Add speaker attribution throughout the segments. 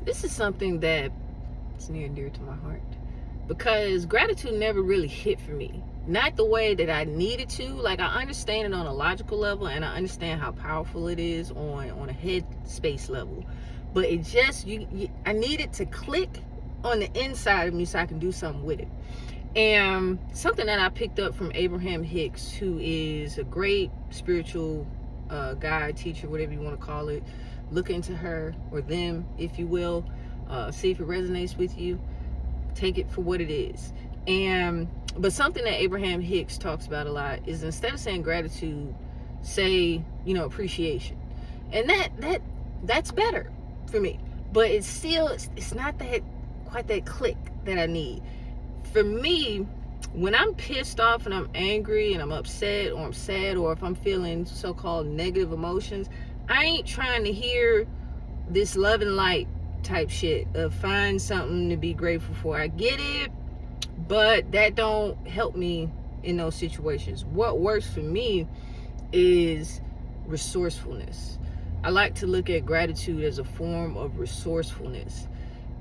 Speaker 1: This is something that is near and dear to my heart because gratitude never really hit for me. Not the way that I needed to. Like, I understand it on a logical level, and I understand how powerful it is on a head space level. But it just, I need it to click on the inside of me so I can do something with it. And something that I picked up from Abraham Hicks, who is a great spiritual guide, teacher, whatever you want to call it. Look into her or them, if you will. See if it resonates with you. Take it for what it is. But something that Abraham Hicks talks about a lot is, instead of saying gratitude, say, appreciation. And that's better for me. But it's not that quite that click that I need. For me, when I'm pissed off and I'm angry and I'm upset or I'm sad, or if I'm feeling so-called negative emotions, I ain't trying to hear this love and light type shit of find something to be grateful for. I get it, but that don't help me in those situations. What works for me is resourcefulness. I like to look at gratitude as a form of resourcefulness.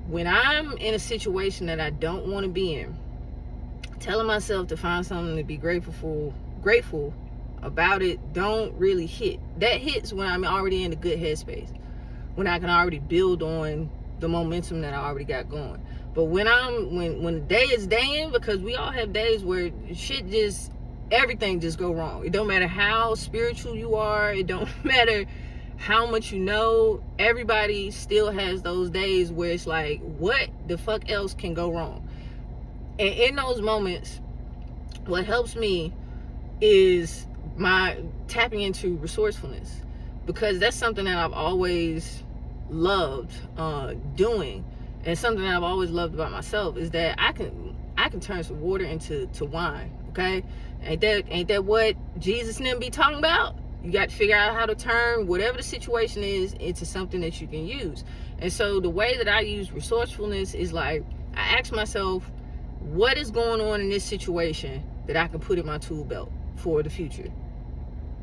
Speaker 1: When I'm in a situation that I don't want to be in, telling myself to find something to be grateful about it don't really hit. That hits when I'm already in a good headspace, when I can already build on the momentum that I already got going. But when the day is daying, because we all have days where everything just go wrong. It don't matter how spiritual you are, it don't matter how much you know, everybody still has those days where it's like, what the fuck else can go wrong? And in those moments, what helps me is my tapping into resourcefulness, because that's something that I've always loved doing, and something that I've always loved about myself is that I can turn some water into wine. Okay, ain't that what Jesus and them be talking about? You got to figure out how to turn whatever the situation is into something that you can use. And so the way that I use resourcefulness is like, I ask myself, what is going on in this situation that I can put in my tool belt for the future?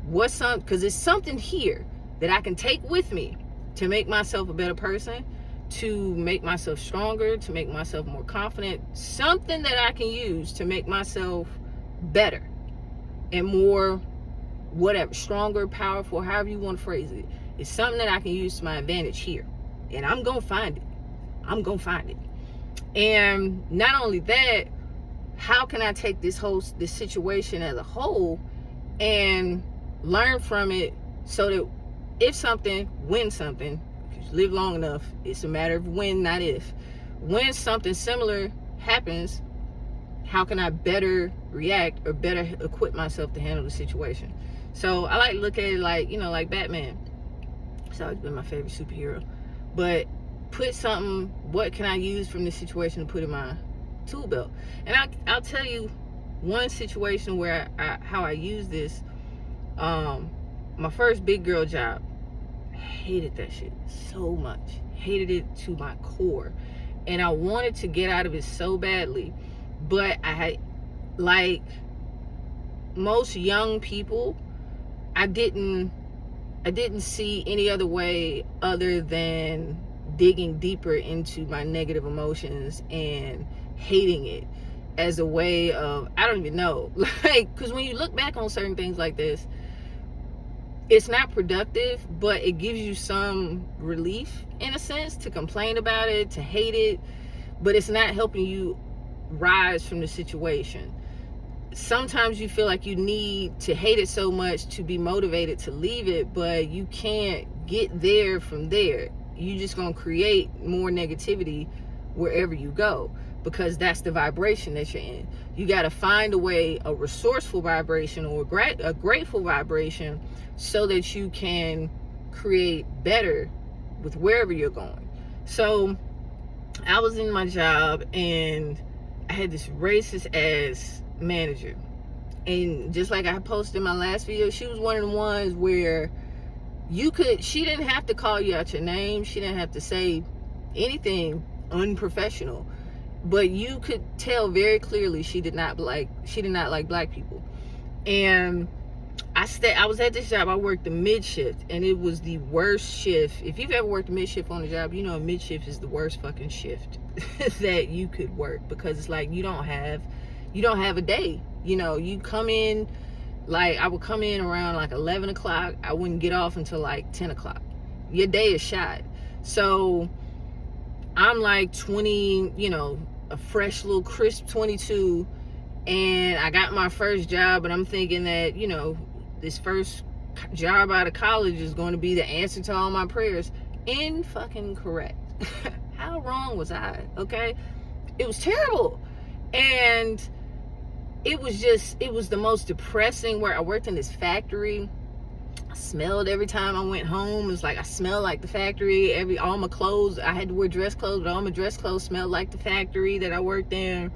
Speaker 1: Because it's something here that I can take with me to make myself a better person, to make myself stronger, to make myself more confident. Something that I can use to make myself better and more whatever, stronger, powerful, however you want to phrase it. It's something that I can use to my advantage here. And I'm going to find it. And not only that, how can I take this situation as a whole and learn from it, so that when something, if you live long enough, it's a matter of when, not if. When something similar happens, how can I better react or better equip myself to handle the situation? So I like to look at it like, like Batman. It's always been my favorite superhero. But what can I use from this situation to put in my tool belt? And I'll tell you one situation where how I use this. My first big girl job, hated that shit so much. Hated it to my core. And I wanted to get out of it so badly. But like most young people, I didn't see any other way other than digging deeper into my negative emotions and hating it as a way of, I don't even know, like, because when you look back on certain things like this, it's not productive, but it gives you some relief in a sense to complain about it, to hate it, but it's not helping you rise from the situation. Sometimes you feel like you need to hate it so much to be motivated to leave it, but you can't get there from there. You're just going to create more negativity wherever you go, because that's the vibration that you're in. You got to find a way, a resourceful vibration or a grateful vibration, so that you can create better with wherever you're going. So I was in my job and I had this racist ass manager, and just like I posted in my last video, she was one of the ones where she didn't have to call you out your name, she didn't have to say anything unprofessional, but you could tell very clearly she did not like black people. And I was at this job. I worked the mid shift, and it was the worst shift. If you've ever worked a mid shift on a job, you know a mid shift is the worst fucking shift that you could work, because it's like you don't have a day. You know, you come in, like I would come in around like 11 o'clock. I wouldn't get off until like 10 o'clock. Your day is shot. So I'm like 20, you know, a fresh little crisp 22, and I got my first job, and I'm thinking that, you know, this first job out of college is going to be the answer to all my prayers. Incorrect. How wrong was I? Okay, it was terrible, and it was the most depressing. Where I worked in this factory, I smelled every time I went home. It's like I smelled like the factory. All my clothes, I had to wear dress clothes, but all my dress clothes smelled like the factory that I worked in.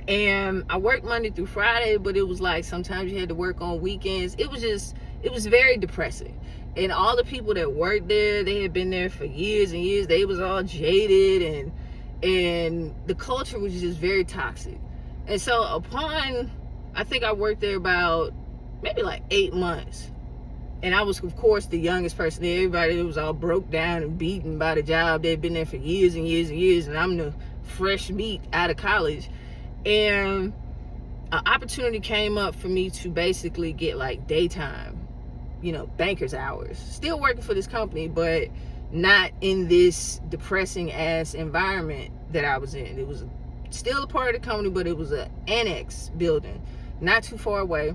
Speaker 1: And I worked Monday through Friday, but it was like sometimes you had to work on weekends. It was very depressing. And all the people that worked there, they had been there for years and years. They was all jaded, and the culture was just very toxic. And so I think I worked there about maybe like 8 months. And I was, of course, the youngest person there. Everybody was all broke down and beaten by the job. They'd been there for years and years and years. And I'm the fresh meat out of college. And an opportunity came up for me to basically get like daytime, you know, banker's hours. Still working for this company, but not in this depressing ass environment that I was in. It was still a part of the company, but it was an annex building, not too far away.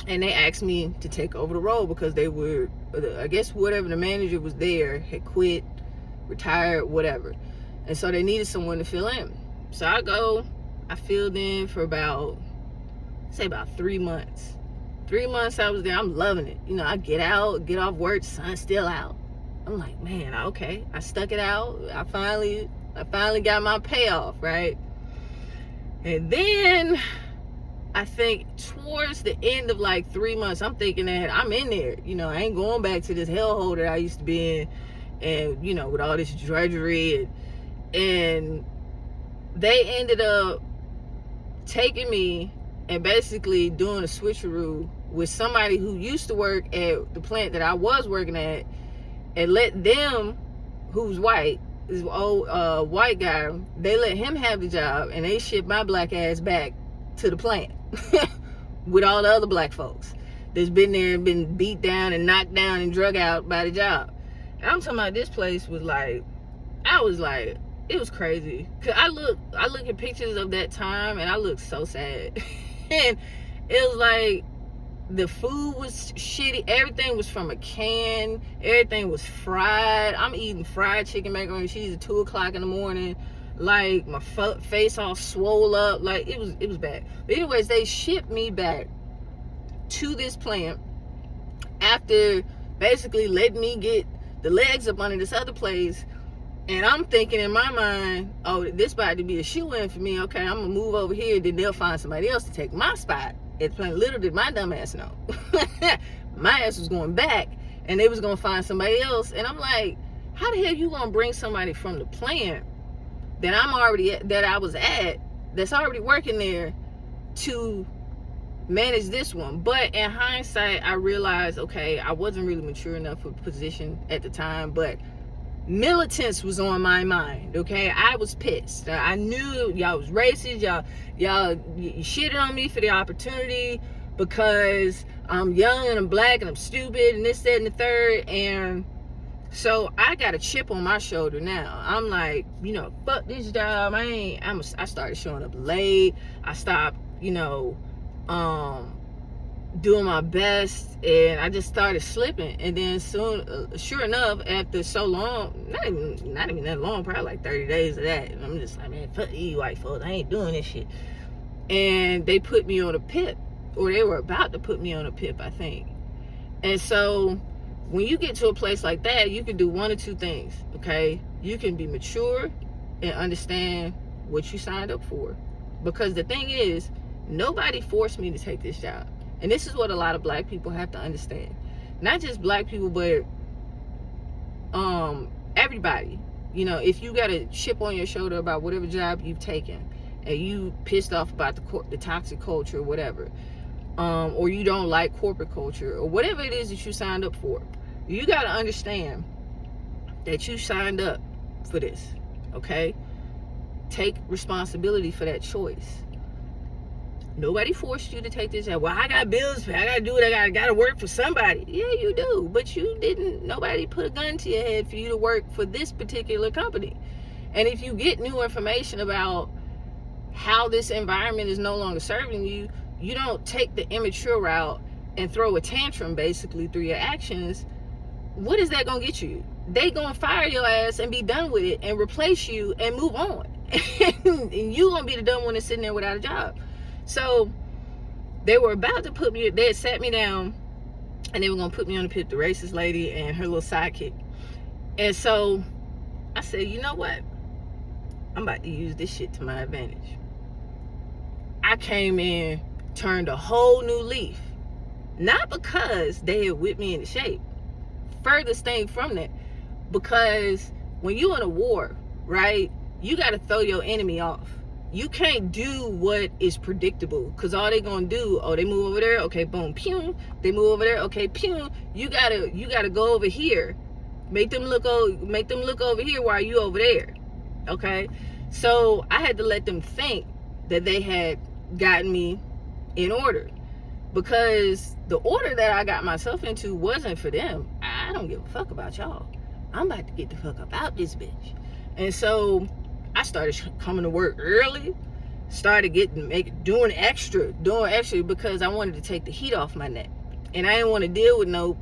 Speaker 1: And they asked me to take over the role because they were, I guess whatever the manager was there had quit, retired, whatever. And so they needed someone to fill in. So I filled in for about 3 months. 3 months I was there. I'm loving it. You know, I get off work, sun's still out. I'm like, man, okay. I stuck it out. I finally got my payoff, right? And then I think towards the end of like 3 months, I'm thinking that I'm in there. You know, I ain't going back to this hellhole that I used to be in, and, you know, with all this drudgery. And they ended up taking me and basically doing a switcheroo with somebody who used to work at the plant that I was working at, and let them, who's white, this old white guy, they let him have the job, and they shipped my black ass back to the plant with all the other black folks that's been there and been beat down and knocked down and drug out by the job. And I'm talking about, this place was like, I was like, it was crazy. Cause I look at pictures of that time, and I look so sad. And it was like, the food was shitty. Everything was from a can. Everything was fried. I'm eating fried chicken, macaroni and cheese at 2 o'clock in the morning. Like, my face all swole up. Like, it was bad. But anyways, they shipped me back to this plant after basically letting me get the legs up under this other place. And I'm thinking in my mind, oh, this about to be a shoe-in for me. Okay, I'm gonna move over here, then they'll find somebody else to take my spot at the plant. Little did my dumb ass know. My ass was going back, and they was gonna find somebody else. And I'm like, how the hell you gonna bring somebody from the plant that I was at, that's already working there, to manage this one? But in hindsight, I realized, okay, I wasn't really mature enough for the position at the time, but militance was on my mind. Okay, I was pissed. I knew y'all was racist. Y'all you shitted on me for the opportunity because I'm young and I'm black and I'm stupid and this, that, and the third. And so I got a chip on my shoulder now. I'm like, you know, fuck this job. I started showing up late. I stopped, you know, doing my best, and I just started slipping. And then soon, sure enough, after so long, not even that long, probably like 30 days of that, and I'm just like, man, fuck you white folks, I ain't doing this shit. And they put me on a PIP, or they were about to put me on a PIP, I think. And so when you get to a place like that, you can do one or two things. Okay, you can be mature and understand what you signed up for, because the thing is, nobody forced me to take this job. And this is what a lot of black people have to understand. Not just black people, but everybody. You know, if you got a chip on your shoulder about whatever job you've taken, and you pissed off about the toxic culture or whatever, or you don't like corporate culture, or whatever it is that you signed up for, you got to understand that you signed up for this, okay? Take responsibility for that choice. Nobody forced you to take this job. Well, I got bills, I got to do it, I got to work for somebody. Yeah, you do, but you didn't, nobody put a gun to your head for you to work for this particular company. And if you get new information about how this environment is no longer serving you, you don't take the immature route and throw a tantrum basically through your actions. What is that going to get you? They going to fire your ass and be done with it and replace you and move on. And you going to be the dumb one that's sitting there without a job. So they were about to put me, they had sat me down and they were going to put me on the PIP, the racist lady and her little sidekick. And so I said, you know what? I'm about to use this shit to my advantage. I came in, turned a whole new leaf. Not because they had whipped me into shape. Furthest thing from that. Because when you in a war, right, you got to throw your enemy off. You can't do what is predictable, because all they gonna do, oh, they move over there, okay, boom, pew. They move over there, okay, pew. You gotta go over here. Make them look over here while you over there. Okay? So I had to let them think that they had gotten me in order, because the order that I got myself into wasn't for them. I don't give a fuck about y'all. I'm about to get the fuck up out this bitch. And so I started coming to work early, started doing extra because I wanted to take the heat off my neck. And I didn't want to deal with no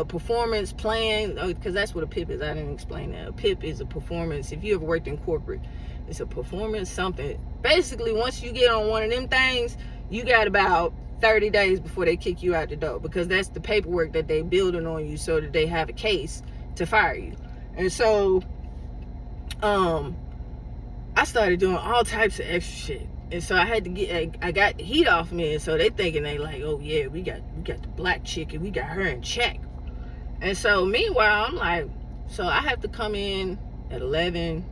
Speaker 1: performance plan, because that's what a PIP is. I didn't explain that. A PIP is a performance. If you ever worked in corporate, it's a performance something. Basically, once you get on one of them things, you got about 30 days before they kick you out the door, because that's the paperwork that they building on you so that they have a case to fire you. And so I started doing all types of extra shit. And so I had to I got the heat off me. And so they thinking they like, oh yeah, we got the black chick and we got her in check. And so meanwhile, I'm like, so I have to come in at 11.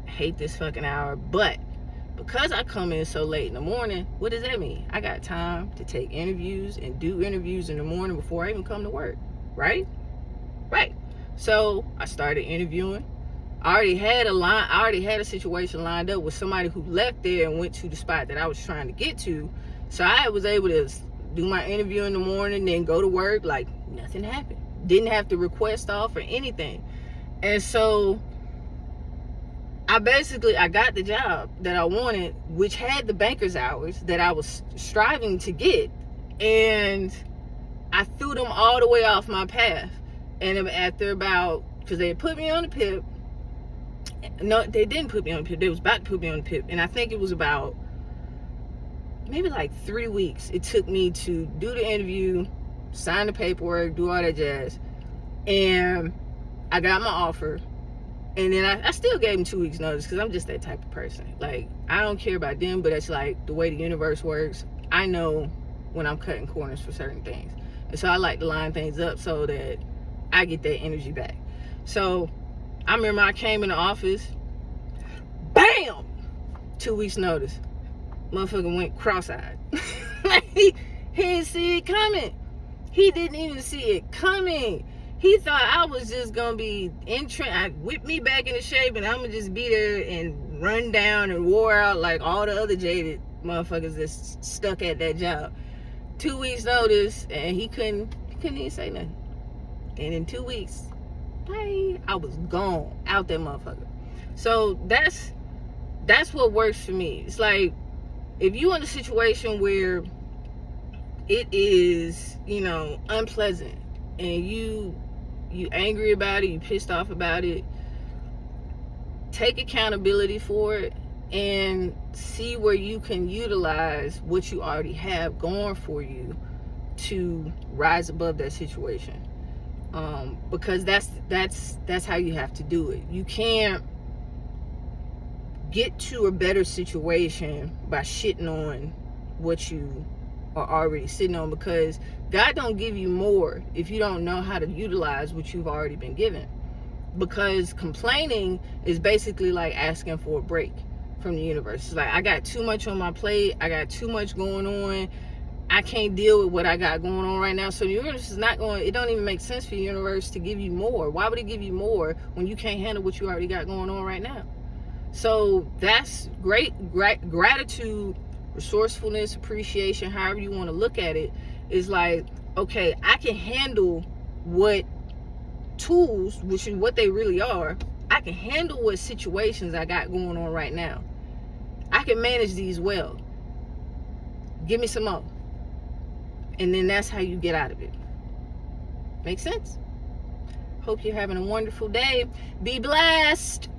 Speaker 1: I hate this fucking hour. But because I come in so late in the morning, what does that mean? I got time to take interviews and do interviews in the morning before I even come to work. Right? Right. So I started interviewing. I already had a situation lined up with somebody who left there and went to the spot that I was trying to get to. So I was able to do my interview in the morning, then go to work like nothing happened. Didn't have to request off or anything. And so I got the job that I wanted, which had the banker's hours that I was striving to get. And I threw them all the way off my path. And after because they had put me on the PIP. No, they didn't put me on the PIP. They was about to put me on the PIP. And I think it was about maybe like 3 weeks it took me to do the interview, sign the paperwork, do all that jazz. And I got my offer. And then I still gave them 2 weeks notice, because I'm just that type of person. Like, I don't care about them, but it's like the way the universe works. I know when I'm cutting corners for certain things. And so I like to line things up so that I get that energy back. So I remember I came in the office, bam! 2 weeks notice. Motherfucker went cross-eyed. he didn't see it coming. He didn't even see it coming. He thought I was just gonna be whip me back into shape and I'm gonna just be there and run down and wore out like all the other jaded motherfuckers that's stuck at that job. 2 weeks notice, and he couldn't even say nothing. And in 2 weeks, bye, I was gone out that motherfucker. So that's what works for me. It's like, if you in a situation where it is, unpleasant, and you angry about it, you pissed off about it, take accountability for it and see where you can utilize what you already have going for you to rise above that situation. Because that's how you have to do it. You can't get to a better situation by shitting on what you are already sitting on, because God don't give you more if you don't know how to utilize what you've already been given. Because complaining is basically like asking for a break from the universe. It's like, I got too much on my plate, I got too much going on, I can't deal with what I got going on right now. So the universe is not going, it don't even make sense for the universe to give you more. Why would it give you more when you can't handle what you already got going on right now? So that's great. Gratitude, resourcefulness, appreciation, however you want to look at it, is like, okay, I can handle what tools, which is what they really are. I can handle what situations I got going on right now. I can manage these well. Give me some more. And then that's how you get out of it. Make sense? Hope you're having a wonderful day. Be blessed.